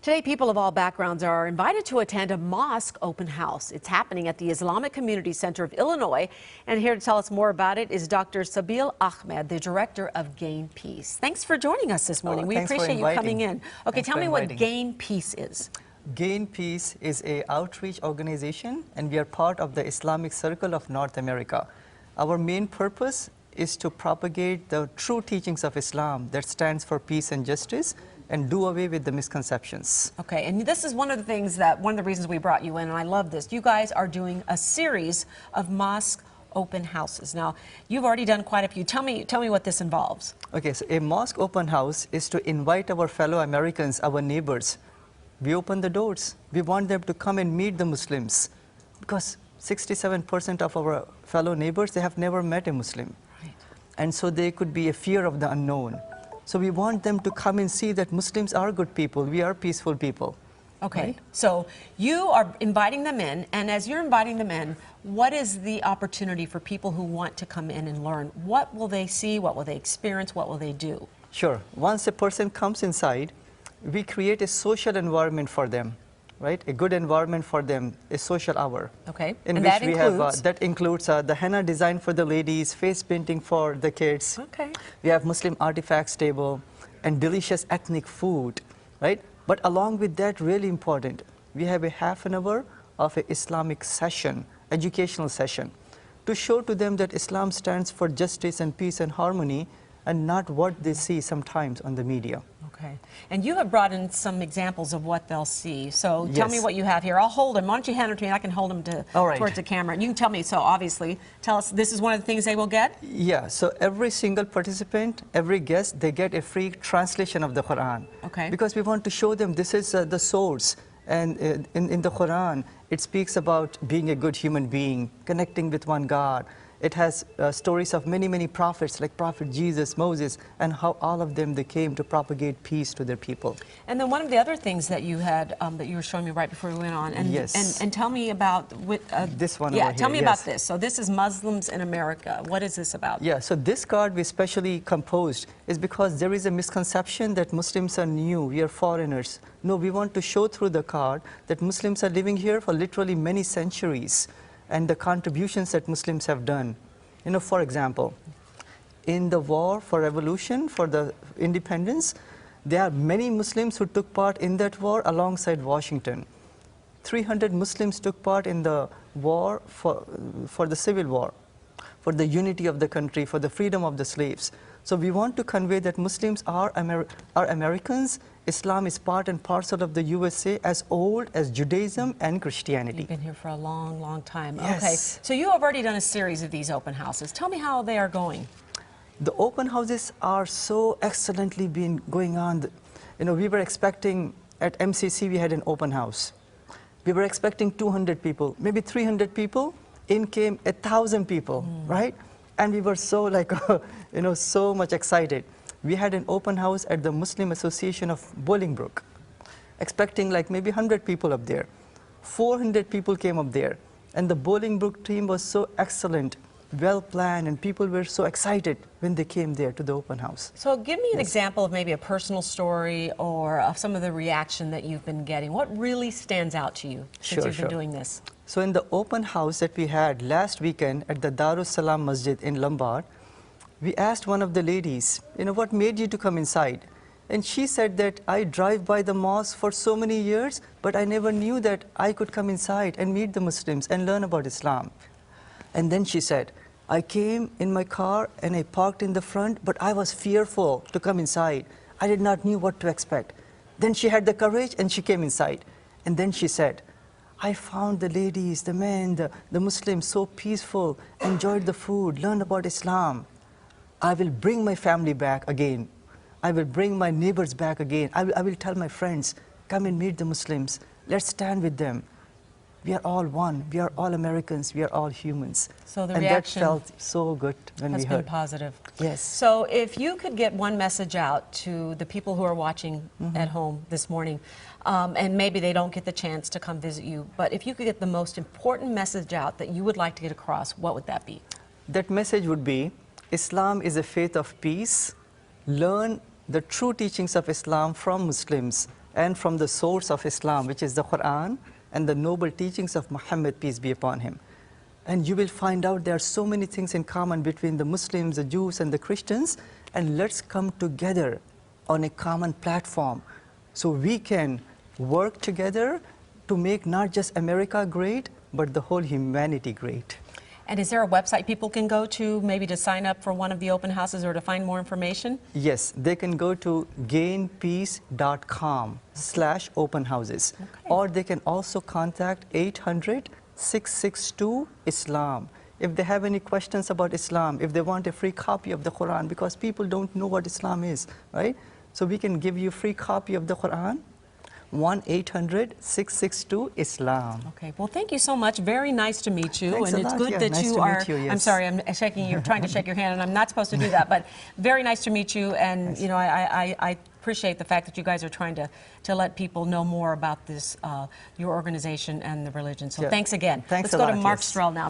Today, people of all backgrounds are invited to attend a mosque open house. It's happening at the Islamic Community Center of Illinois. And here to tell us more about it is Dr. Sabeel Ahmed, the director of Gain Peace. Thanks for joining us this morning. We appreciate you coming in. Okay, tell me what Gain Peace is. Gain Peace is an outreach organization, and we are part of the Islamic Circle of North America. Our main purpose is to propagate the true teachings of Islam that stands for peace and justice, and do away with the misconceptions. Okay, and this is one of the reasons we brought you in, and I love this. You guys are doing a series of mosque open houses. Now, you've already done quite a few. Tell me what this involves. Okay, so a mosque open house is to invite our fellow Americans, our neighbors. We open the doors. We want them to come and meet the Muslims, because 67% of our fellow neighbors, they have never met a Muslim. Right. And so they could be a fear of the unknown. So we want them to come and see that Muslims are good people. We are peaceful people. Okay, right? So you are inviting them in, and as you're inviting them in, what is the opportunity for people who want to come in and learn? What will they see? What will they experience? What will they do? Sure. Once a person comes inside, we create a social environment for them, right? A good environment for them, a social hour. Okay, in and which that we includes? have that includes the henna design for the ladies, face painting for the kids. Okay. We have Muslim artifacts table and delicious ethnic food, right? But along with that, really important, we have a half an hour of an Islamic session, educational session, to show to them that Islam stands for justice and peace and harmony, and not what they see sometimes on the media. Okay. And you have brought in some examples of what they'll see. So tell Yes. me what you have here. I'll hold them. Why don't you hand them to me? I can hold them towards the camera. And you can tell me, so obviously, tell us, this is one of the things they will get? Yeah, so every single participant, every guest, they get a free translation of the Quran. Okay. Because we want to show them this is the source. And in the Quran, it speaks about being a good human being, connecting with one God. It has stories of many, many prophets, like Prophet Jesus, Moses, and how all of them, they came to propagate peace to their people. And then one of the other things that you had, that you were showing me right before we went on, and, yes. and tell me about... this one yeah, over here, tell me yes. about this. So this is Muslims in America. What is this about? Yeah, so this card we specially composed is because there is a misconception that Muslims are new, we are foreigners. No, we want to show through the card that Muslims are living here for literally many centuries, and the contributions that Muslims have done. You know, for example, in the war for revolution, for the independence, there are many Muslims who took part in that war alongside Washington. 300 Muslims took part in the war for the Civil War, for the unity of the country, for the freedom of the slaves. So we want to convey that Muslims are Americans. Islam is part and parcel of the USA, as old as Judaism and Christianity. You've been here for a long, long time. Yes. Okay, so you have already done a series of these open houses. Tell me how they are going. The open houses are so excellently been going on. You know, we were expecting, at MCC we had an open house. We were expecting 200 people, maybe 300 people. In came 1,000 people, right? And we were so like, you know, so much excited. We had an open house at the Muslim Association of Bolingbrook, expecting like maybe 100 people up there. 400 people came up there. And the Bolingbrook team was so excellent, well planned, and people were so excited when they came there to the open house. So give me an example of maybe a personal story or of some of the reaction that you've been getting. What really stands out to you since you've been doing this? So in the open house that we had last weekend at the Darus Salam Masjid in Lombard, we asked one of the ladies, you know, what made you to come inside? And she said that I drive by the mosque for so many years, but I never knew that I could come inside and meet the Muslims and learn about Islam. And then she said, I came in my car and I parked in the front, but I was fearful to come inside. I did not know what to expect. Then she had the courage and she came inside. And then she said, I found the ladies, the men, the Muslims so peaceful, enjoyed the food, learned about Islam. I will bring my family back again. I will bring my neighbors back again. I will tell my friends, come and meet the Muslims. Let's stand with them. We are all one. We are all Americans. We are all humans. So the and reaction that felt so good when we heard. has been positive. Yes. So if you could get one message out to the people who are watching at home this morning, and maybe they don't get the chance to come visit you, but if you could get the most important message out that you would like to get across, what would that be? That message would be, Islam is a faith of peace. Learn the true teachings of Islam from Muslims and from the source of Islam, which is the Quran and the noble teachings of Muhammad, peace be upon him. And you will find out there are so many things in common between the Muslims, the Jews, and the Christians, and let's come together on a common platform so we can work together to make not just America great, but the whole humanity great. And is there a website people can go to maybe to sign up for one of the open houses or to find more information? Yes, they can go to gainpeace.com/open houses. Okay. Or they can also contact 800-662-ISLAM. If they have any questions about Islam, if they want a free copy of the Quran, because people don't know what Islam is, right? So we can give you a free copy of the Quran. 1-800-662-ISLAM. Okay, well, thank you so much. Very nice to meet you. Thanks and a it's lot. good Yeah, that nice you to are. meet you, yes. I'm sorry, I'm shaking. You're trying to shake your hand, and I'm not supposed to do that. But very nice to meet you. And you know, I appreciate the fact that you guys are trying to let people know more about this, your organization and the religion. So Yeah. thanks again. Thanks Let's a go lot, to Mark yes. Strell now.